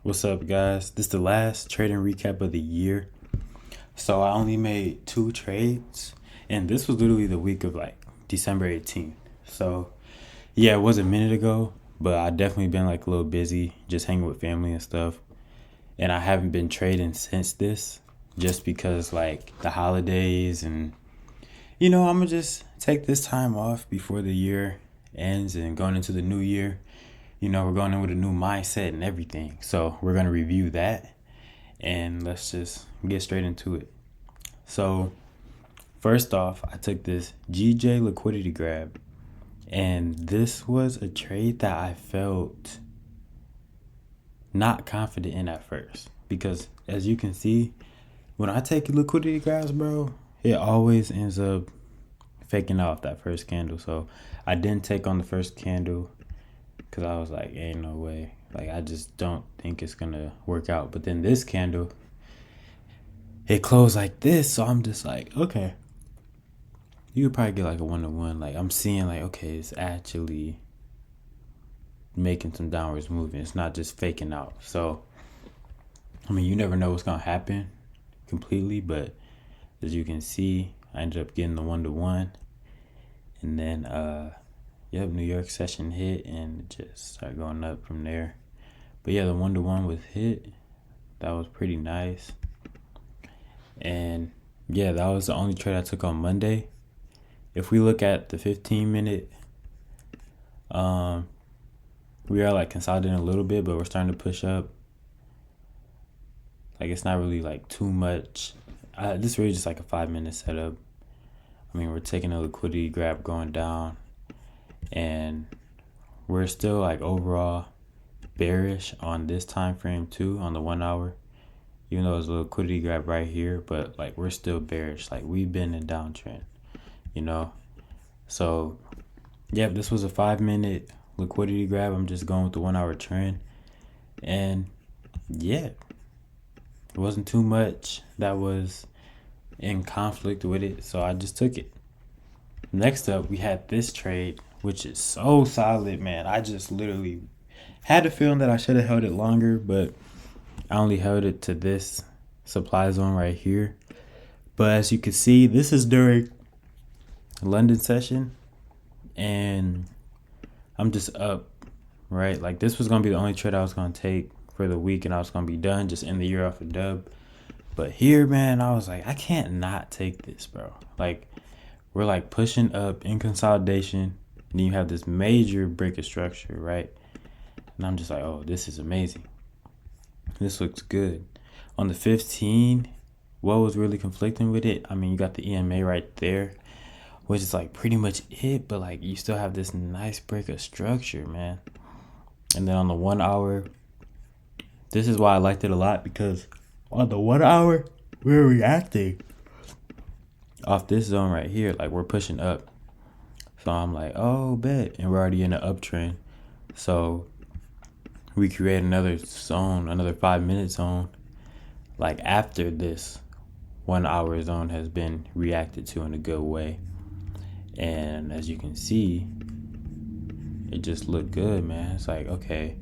What's up, guys? This is the last trading recap of the year. So I only made 2 trades, and this was literally the week of like December 18th. So yeah, it was a minute ago, but I definitely been like a little busy just hanging with family and stuff. And I haven't been trading since this just because like the holidays and I'm gonna just take this time off before the year ends and going into the new year. We're going in with a new mindset and everything. So we're going to review that and let's just get straight into it. So first off, I took this GJ liquidity grab, and this was a trade that I felt not confident in at first because as you can see, when I take liquidity grabs, bro, it always ends up faking off that first candle. So I didn't take on the first candle because I was like, ain't no way. Like, I just don't think it's going to work out. But then this candle, it closed like this. So I'm just like, okay. You could probably get like a 1-to-1. Like, I'm seeing like, okay, it's actually making some downwards movement. It's not just faking out. So, I mean, you never know what's going to happen completely. But as you can see, I ended up getting the 1-to-1. And then, New York session hit and it just started going up from there. But yeah, the 1-to-1 was hit. That was pretty nice. And yeah, that was the only trade I took on Monday. If we look at the 15-minute, we are like consolidating a little bit, but we're starting to push up. Like, it's not really like too much. This is really just like a 5-minute setup. I mean, we're taking a liquidity grab going down. And we're still like overall bearish on this time frame too, on the 1 hour, even though there's a liquidity grab right here, but like we're still bearish. Like, we've been in downtrend, so yeah, this was a 5-minute liquidity grab. I'm just going with the 1 hour trend, and yeah, it wasn't too much that was in conflict with it, so I just took it. Next up, we had this trade, which is so solid, man. I just literally had a feeling that I should have held it longer, but I only held it to this supply zone right here. But as you can see, this is during London session, and I'm just up, right? Like, this was going to be the only trade I was going to take for the week, and I was going to be done, just end the year off a dub. But here, man, I was like, I can't not take this, bro. Like, we're like pushing up in consolidation. And then you have this major break of structure, right? And I'm just like, oh, this is amazing. This looks good. On the 15, what was really conflicting with it? I mean, you got the EMA right there, which is like pretty much it, but like you still have this nice break of structure, man. And then on the 1 hour, this is why I liked it a lot, because on the 1 hour, we're reacting off this zone right here. Like, we're pushing up. So I'm like, oh, bet. And we're already in an uptrend. So we create another zone, another 5-minute zone, like after this 1 hour zone has been reacted to in a good way. And as you can see, it just looked good, man. It's like, okay,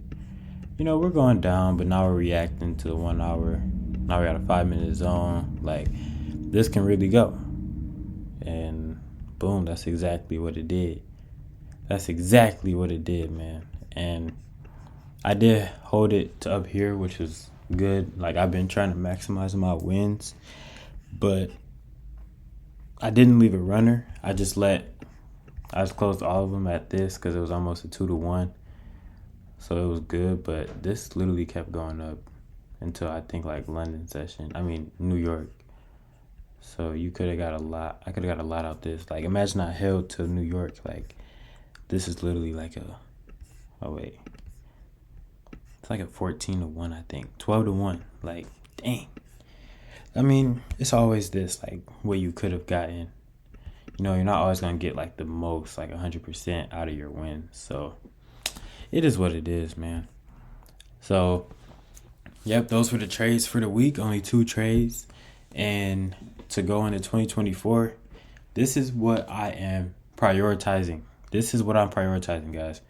we're going down, but now we're reacting to the 1 hour. Now we got a 5-minute zone. Like, this can really go. And boom, that's exactly what it did. That's exactly what it did, man. And I did hold it to up here, which was good. Like, I've been trying to maximize my wins, but I didn't leave a runner. I just closed all of them at this because it was almost a 2-to-1. So it was good, but this literally kept going up until I think like London session. I mean, New York. So you could have got a lot. I could have got a lot out this. Like, imagine I held to New York. Like, this is literally like it's like a 14-to-1, I think. 12-to-1. Like, dang. I mean, it's always this, like, what you could have gotten. You're not always going to get, like, the most, like, 100% out of your win. So, it is what it is, man. So, yep, those were the trades for the week. Only 2 trades. And to go into 2024, this is what I am prioritizing. This is what I'm prioritizing, guys.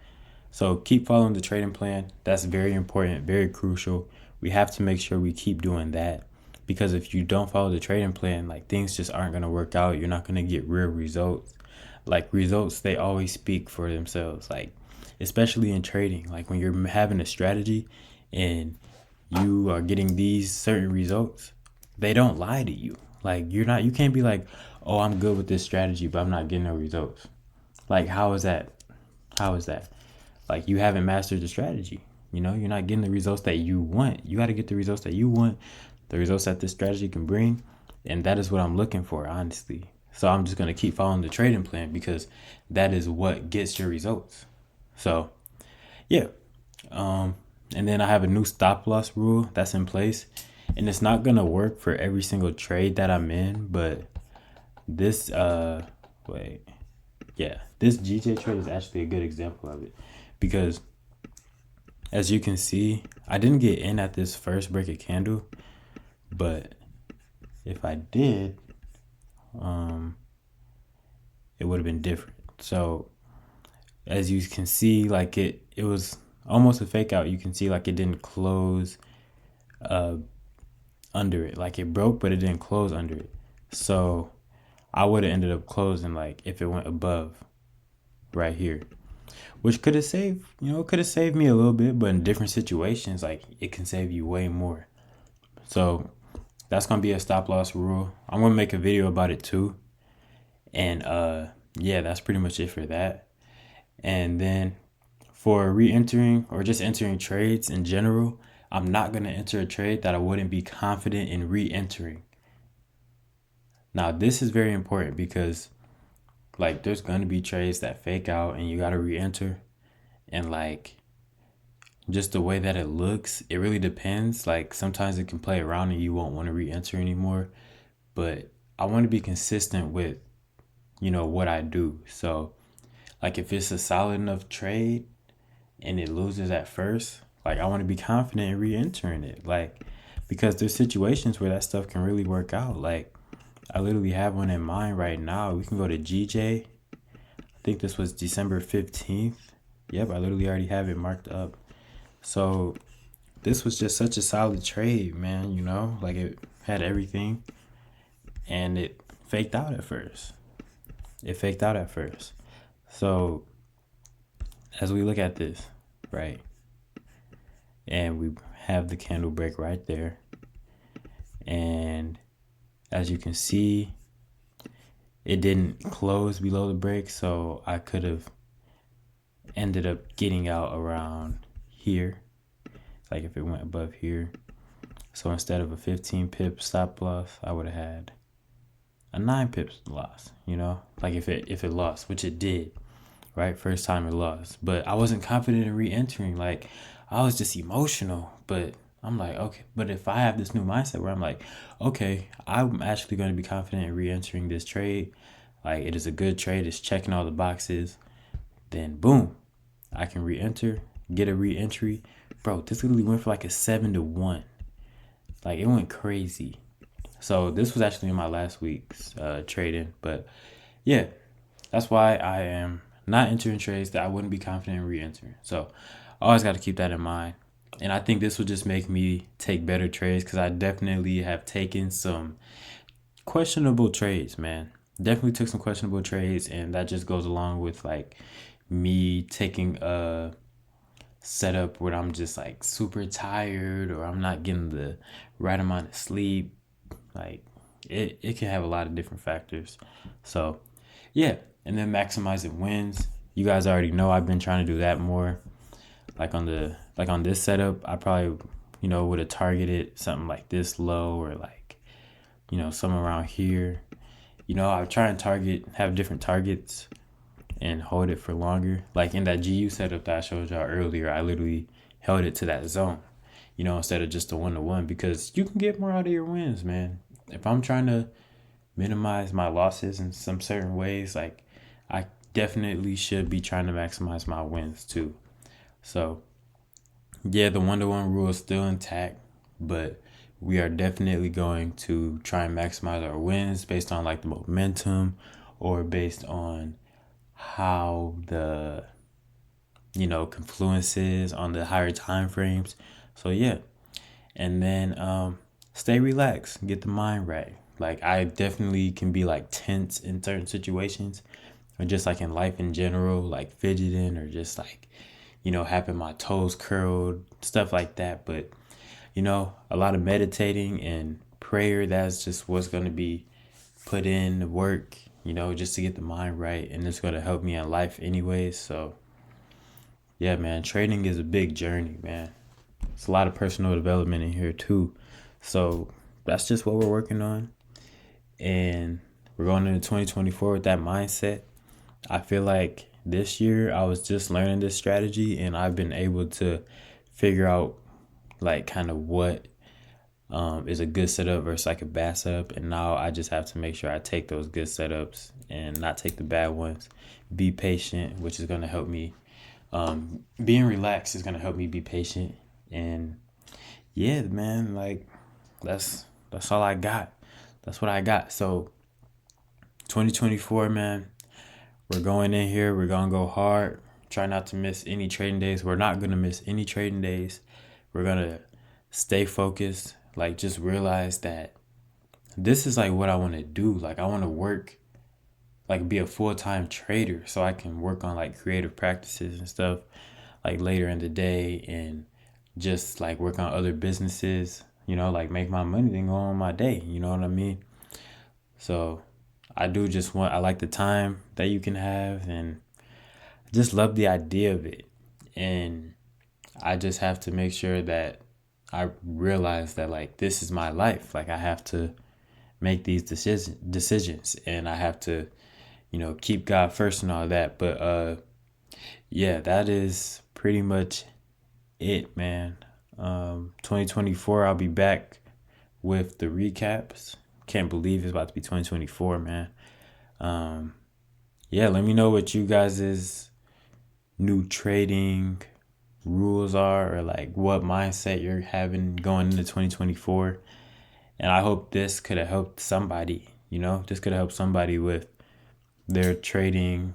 So keep following the trading plan. That's very important, very crucial. we have to make sure we keep doing that, because if you don't follow the trading plan, like things just aren't going to work out. You're not going to get real results. Like results, they always speak for themselves. Like especially in trading, like when you're having a strategy and you are getting these certain results, they don't lie to you. Like you can't be like, oh, I'm good with this strategy, but I'm not getting no results. Like how is that? How is that? Like you haven't mastered the strategy. You're not getting the results that you want. You got to get the results that you want, the results that this strategy can bring. And that is what I'm looking for, honestly. So I'm just going to keep following the trading plan because that is what gets your results. So, yeah. And then I have a new stop loss rule that's in place. And it's not going to work for every single trade that I'm in. But this, this GJ trade is actually a good example of it. Because as you can see, I didn't get in at this first break of candle, but if I did, it would have been different. So as you can see, like it was almost a fake out. You can see like it didn't close under it. Like it broke, but it didn't close under it. So I would have ended up closing like if it went above right here, which could have saved me a little bit, but in different situations, like it can save you way more. So that's going to be a stop loss rule. I'm going to make a video about it too. And yeah, that's pretty much it for that. And then for re-entering or just entering trades in general, I'm not going to enter a trade that I wouldn't be confident in re-entering. Now, this is very important because like there's going to be trades that fake out and you got to re-enter. And like just the way that it looks, it really depends. Like sometimes it can play around and you won't want to re-enter anymore. But I want to be consistent with, what I do. So like if it's a solid enough trade and it loses at first, like I want to be confident in re-entering it. Like because there's situations where that stuff can really work out. Like I literally have one in mind right now. We can go to GJ. I think this was December 15th. Yep, I literally already have it marked up. So this was just such a solid trade, man, like it had everything and it faked out at first. So as we look at this, right, and we have the candle break right there. And as you can see, it didn't close below the break. So I could have ended up getting out around here. Like if it went above here. So instead of a 15 pip stop loss, I would have had a 9 pips loss, like if it lost, which it did, right? First time it lost, but I wasn't confident in re-entering. Like I was just emotional, but I'm like, okay, but if I have this new mindset where I'm like, okay, I'm actually going to be confident in re-entering this trade. Like it is a good trade. It's checking all the boxes. Then boom, I can re-enter, get a re-entry. Bro, this literally went for like a 7-1. Like it went crazy. So this was actually in my last week's trading, but yeah, that's why I am not entering trades that I wouldn't be confident in re-entering. So I always got to keep that in mind. And I think this will just make me take better trades because I definitely have taken some questionable trades, man. Definitely took some questionable trades, and that just goes along with like me taking a setup where I'm just like super tired or I'm not getting the right amount of sleep. Like it can have a lot of different factors. So yeah, and then maximizing wins. You guys already know I've been trying to do that more. Like on this setup, I probably would have targeted something like this low or like somewhere around here. I try and have different targets and hold it for longer. Like in that GU setup that I showed y'all earlier, I literally held it to that zone, instead of just a 1-to-1, because you can get more out of your wins, man. If I'm trying to minimize my losses in some certain ways, like I definitely should be trying to maximize my wins too. So yeah, the 1-to-1 rule is still intact, but we are definitely going to try and maximize our wins based on like the momentum or based on how the confluence is on the higher time frames. So yeah. And then stay relaxed, get the mind right. Like I definitely can be like tense in certain situations, or just like in life in general, like fidgeting or just like, having my toes curled, stuff like that. But, a lot of meditating and prayer, that's just what's going to be put in the work, just to get the mind right. And it's going to help me in life anyways. So, yeah, man, trading is a big journey, man. It's a lot of personal development in here too. So that's just what we're working on. And we're going into 2024 with that mindset. I feel like this year I was just learning this strategy and I've been able to figure out like kind of what is a good setup versus like a bad setup. And now I just have to make sure I take those good setups and not take the bad ones. Be patient, which is going to help me. Being relaxed is going to help me be patient. And yeah, man, like that's all I got. That's what I got. So 2024, man, we're going in here. We're going to go hard. Try not to miss any trading days. We're not going to miss any trading days. We're going to stay focused. Like, just realize that this is like what I want to do. Like, I want to work, like be a full-time trader so I can work on like creative practices and stuff like later in the day and just like work on other businesses, like make my money then go on my day. You know what I mean? So I like the time that you can have and just love the idea of it. And I just have to make sure that I realize that like this is my life. Like I have to make these decisions and I have to, keep God first and all that. But yeah, that is pretty much it, man. 2024, I'll be back with the recaps. Can't believe it's about to be 2024, man. Yeah, let me know what you guys' new trading rules are or like what mindset you're having going into 2024. And I hope this could have helped somebody, this could have helped somebody with their trading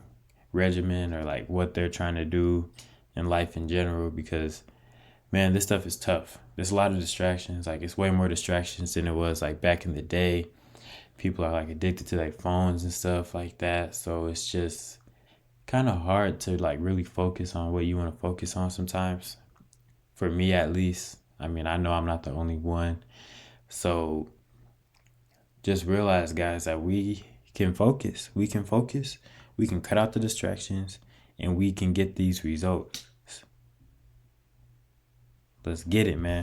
regimen or like what they're trying to do in life in general, because man, this stuff is tough. There's a lot of distractions. Like it's way more distractions than it was like back in the day. People are like addicted to like phones and stuff like that. So it's just kind of hard to like really focus on what you want to focus on sometimes. For me at least. I mean, I know I'm not the only one. So just realize, guys, that we can focus. We can focus. We can cut out the distractions and we can get these results. Let's get it, man.